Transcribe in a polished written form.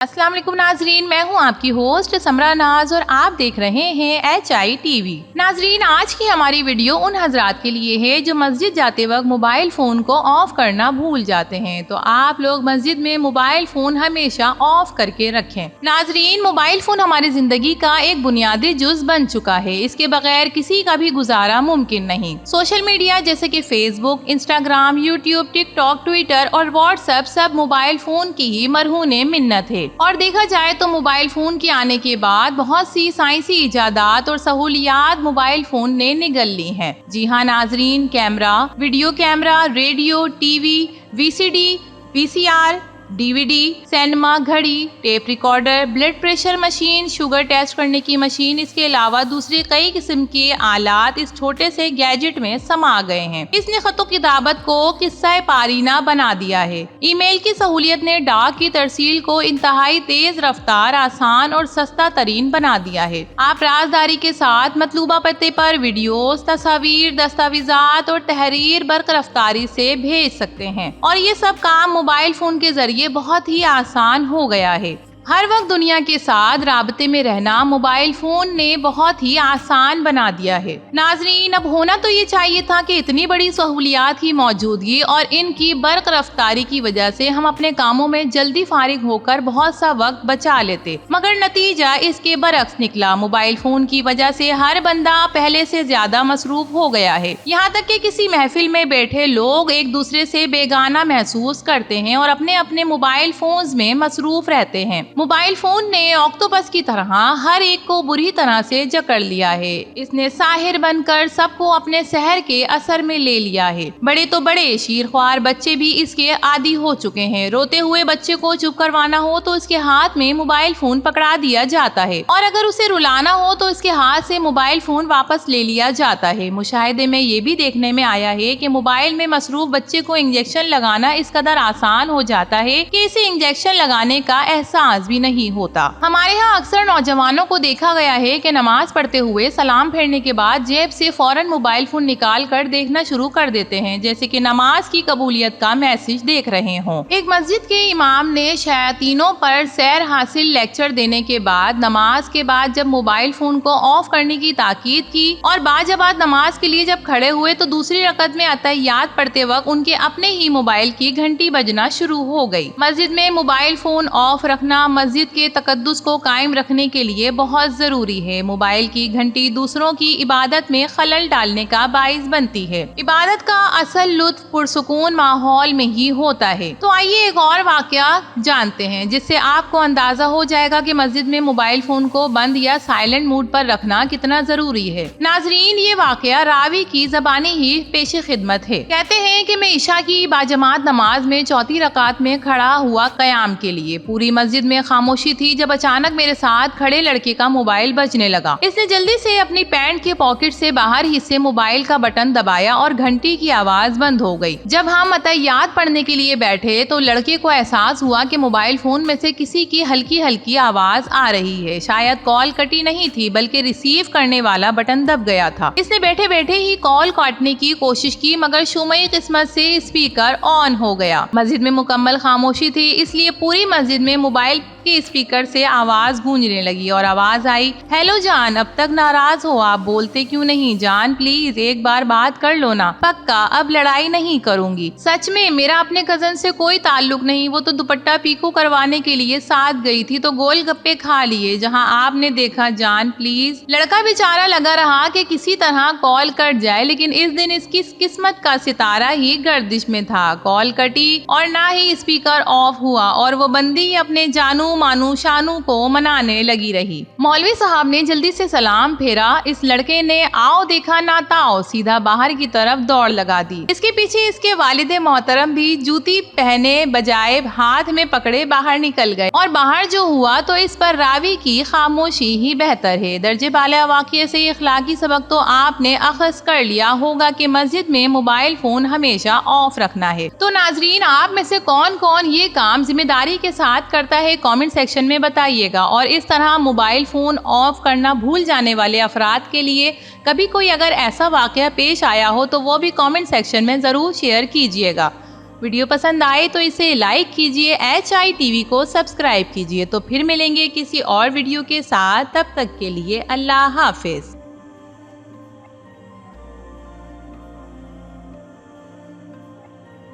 अस्सलाम वालेकुम नाजरीन, मैं हूं आपकी होस्ट समरा नाज और आप देख रहे हैं HITV। नाजरीन, आज की हमारी वीडियो उन हजरात के लिए है जो मस्जिद जाते वक्त मोबाइल फ़ोन को ऑफ करना भूल जाते हैं। तो आप लोग मस्जिद में मोबाइल फ़ोन हमेशा ऑफ करके रखें। नाजरीन, मोबाइल फ़ोन हमारी ज़िंदगी का एक बुनियादी जुज़ बन चुका है। इसके बगैर किसी का भी गुजारा मुमकिन नहीं। सोशल मीडिया जैसे कि Facebook, Instagram, YouTube, TikTok, Twitter और व्हाट्सएप सब मोबाइल फ़ोन की ही मरहूने मिन्नत है। और देखा जाए तो मोबाइल फ़ोन के आने के बाद बहुत सी साइंसी इजादात और सहूलियात मोबाइल फ़ोन ने निगल ली हैं। जी हाँ नाजरीन, camera, video camera, radio, TV, VCD, VCR, DVD, cinema, घड़ी, tape recorder, blood pressure machine, sugar test करने की मशीन, इसके अलावा दूसरे कई किस्म के आलात इस छोटे से गैजेट में समा गए हैं। इसने खतो किताबत को किस्सा पारीना बना दिया है। ईमेल की सहूलियत ने डाक की तरसील को इंतहाई तेज रफ्तार, आसान और सस्ता तरीन बना दिया है। आप राजदारी के साथ मतलूबा पते पर वीडियोस, तस्वीर, दस्तावेजात और तहरीर बर्क रफ्तारी से भेज सकते हैं और ये सब काम मोबाइल फोन के जरिए बहुत ही आसान हो गया है। हर वक्त दुनिया के साथ राबते में रहना मोबाइल फोन ने बहुत ही आसान बना दिया है। नाजरीन, अब होना तो ये चाहिए था कि इतनी बड़ी सहूलियात की मौजूदगी और इनकी बर्क रफ्तारी की वजह से हम अपने कामों में जल्दी फारिग होकर बहुत सा वक्त बचा लेते, मगर नतीजा इसके बरक्स निकला। मोबाइल फोन की वजह से हर बंदा पहले से ज्यादा मसरूफ हो गया है। यहाँ तक कि किसी महफिल में बैठे लोग एक दूसरे से बेगाना महसूस करते हैं और अपने अपने मोबाइल फोन्स में मसरूफ रहते हैं। मोबाइल फोन ने ऑक्टोपस की तरह हर एक को बुरी तरह से जकड़ लिया है। इसने साहिर बनकर सबको अपने सहर के असर में ले लिया है। बड़े तो बड़े, शीरख्वार बच्चे भी इसके आदी हो चुके हैं। रोते हुए बच्चे को चुप करवाना हो तो इसके हाथ में मोबाइल फोन पकड़ा दिया जाता है और अगर उसे रुलाना हो तो इसके हाथ से मोबाइल फोन वापस ले लिया जाता है। मुशाहिदे में ये भी देखने में आया है कि मोबाइल में मसरूफ बच्चे को इंजेक्शन लगाना इस कदर आसान हो जाता है कि इसे इंजेक्शन लगाने का एहसास भी नहीं होता। हमारे यहाँ अक्सर नौजवानों को देखा गया है कि नमाज पढ़ते हुए सलाम फेरने के बाद जेब से फौरन मोबाइल फोन निकाल कर देखना शुरू कर देते हैं, जैसे कि नमाज की कबूलियत का मैसेज देख रहे हों। एक मस्जिद के इमाम ने शयातीनों पर सैर हासिल लेक्चर देने के बाद नमाज के बाद जब मोबाइल फोन को ऑफ करने की ताकीद की और बाजबात नमाज के लिए जब खड़े हुए तो दूसरी रकत में अतहियात पढ़ते वक्त उनके अपने ही मोबाइल की घंटी बजना शुरू हो गई। मस्जिद में मोबाइल फोन ऑफ रखना मस्जिद के तकद्दुस को कायम रखने के लिए बहुत जरूरी है। मोबाइल की घंटी दूसरों की इबादत में खलल डालने का बाइस बनती है। इबादत का असल लुत्फ पुरसुकून माहौल में ही होता है। तो आइए एक और वाकया जानते हैं जिससे आपको अंदाजा हो जाएगा कि मस्जिद में मोबाइल फोन को बंद या साइलेंट मोड पर रखना कितना जरूरी है। नाजरीन, ये वाकया रावी की ज़बानी ही पेशे खिदमत है। कहते हैं कि मैं इशा की बाजमात नमाज में चौथी रकात में खड़ा हुआ कयाम के लिए। पूरी मस्जिद में खामोशी थी जब अचानक मेरे साथ खड़े लड़के का मोबाइल बजने लगा। इसने जल्दी से अपनी पैंट के पॉकेट से बाहर हिस्से मोबाइल का बटन दबाया और घंटी की आवाज बंद हो गई। जब हम अतहियात पढ़ने के लिए बैठे तो लड़के को एहसास हुआ कि मोबाइल फोन में से किसी की हल्की हल्की आवाज आ रही है। शायद कॉल कटी नहीं थी बल्कि रिसीव करने वाला बटन दब गया था। इसने बैठे बैठे ही कॉल काटने की कोशिश की मगर शुमई किस्मत से स्पीकर ऑन हो गया। मस्जिद में मुकम्मल खामोशी थी, इसलिए पूरी मस्जिद में मोबाइल के स्पीकर से आवाज गूंजने लगी और आवाज आई, हेलो जान, अब तक नाराज हो आप, बोलते क्यों नहीं जान, प्लीज एक बार बात कर लो ना, पक्का अब लड़ाई नहीं करूंगी। सच में मेरा अपने कजन से कोई ताल्लुक नहीं, वो तो दुपट्टा पीको करवाने के लिए साथ गई थी तो गोलगप्पे खा लिए जहां आपने देखा, जान प्लीज। लड़का बेचारा लगा रहा कि किसी तरह कॉल कट जाए, लेकिन इस दिन इसकी किस्मत का सितारा ही गर्दिश में था। कॉल कटी और ना ही स्पीकर ऑफ हुआ और वो बंदी अपने जानू मानू शानू को मनाने लगी रही। मौलवी साहब ने जल्दी से सलाम फेरा। इस लड़के ने आओ देखा ना ताओ सीधा बाहर की तरफ दौड़ लगा दी। इसके पीछे इसके वालिद मोहतरम भी जूती पहने बजाय हाथ में पकड़े बाहर निकल गए और बाहर जो हुआ तो इस पर रावी की खामोशी ही बेहतर है। दर्जे बाला वाक़ये से इखलाकी सबक तो आपने अखज़ कर लिया होगा कि मस्जिद में मोबाइल फोन हमेशा ऑफ रखना है। तो नाजरीन, आप में से कौन कौन ये काम जिम्मेदारी के साथ करता है कमेंट सेक्शन में बताइएगा। और इस तरह मोबाइल फ़ोन ऑफ करना भूल जाने वाले अफराद के लिए कभी कोई अगर ऐसा वाक़या पेश आया हो तो वो भी कमेंट सेक्शन में ज़रूर शेयर कीजिएगा। ویڈیو پسند آئے تو اسے لائک کیجیے، HI TV کو سبسکرائب کیجیے۔ تو پھر ملیں گے کسی اور ویڈیو کے ساتھ، تب تک کے لیے اللہ حافظ۔